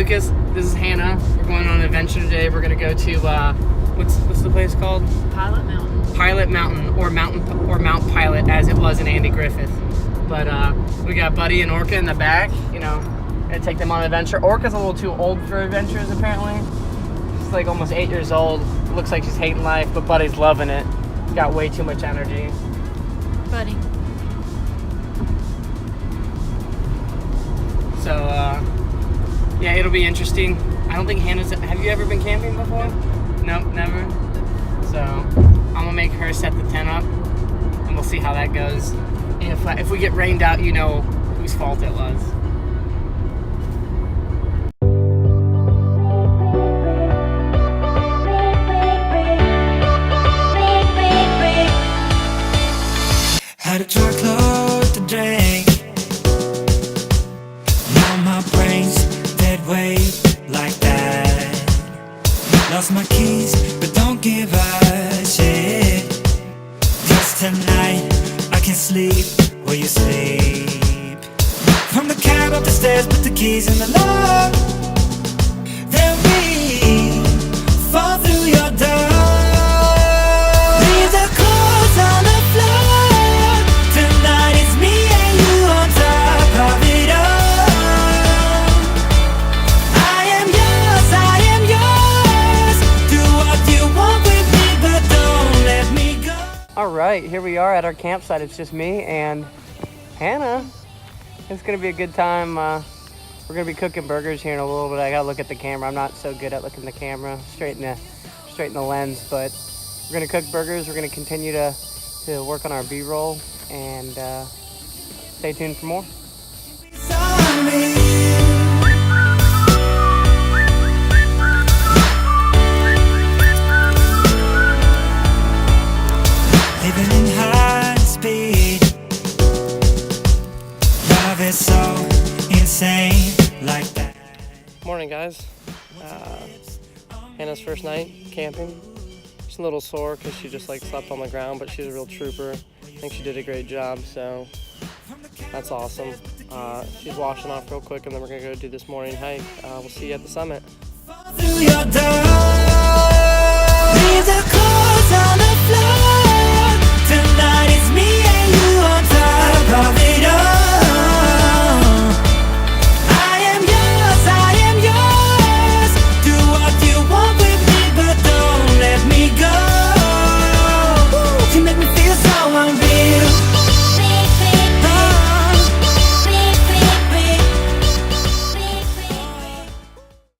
Lucas. This is Hannah. We're going on an adventure today. We're gonna go to what's the place called? Pilot Mountain. Pilot Mountain, or Mount Pilot, as it was in Andy Griffith. But we got Buddy and Orca in the back. You know, gonna take them on an adventure. Orca's a little too old for adventures, apparently. She's like almost 8 years old. Looks like she's hating life, but Buddy's loving it. Got way too much energy. Buddy. So, yeah, it'll be interesting. I don't think Hannah's... Have you ever been camping before? Nope, never. So, I'm gonna make her set the tent up, and we'll see how that goes. And if we get rained out, you know whose fault it was. Had a truckload to drink. Now my brain's dead weight like that. Lost my keys, but don't give a shit. Just tonight, I can sleep where you sleep. From the cab up the stairs, put the keys in the lock. Then we fall through your door. Leave the clothes on the floor. Tonight it's me and you on top of it all. I am yours. Do what you want with me, but don't let me go. All right, here we are at our campsite. It's just me and Hannah. It's gonna be a good time. We're gonna be cooking burgers here in a little bit. I gotta look at the camera. I'm not so good at looking at the camera, straighten the lens, but we're gonna cook burgers. We're gonna continue to work on our B-roll, and stay tuned for more. It's on me. Living in high speed. Love is so insane like that. Morning, guys. Hannah's first night camping. She's a little sore because she just like slept on the ground, but she's a real trooper. I think she did a great job, so that's awesome. She's washing off real quick, and then we're gonna go do this morning hike. We'll see you at the summit. Through your door. Leave the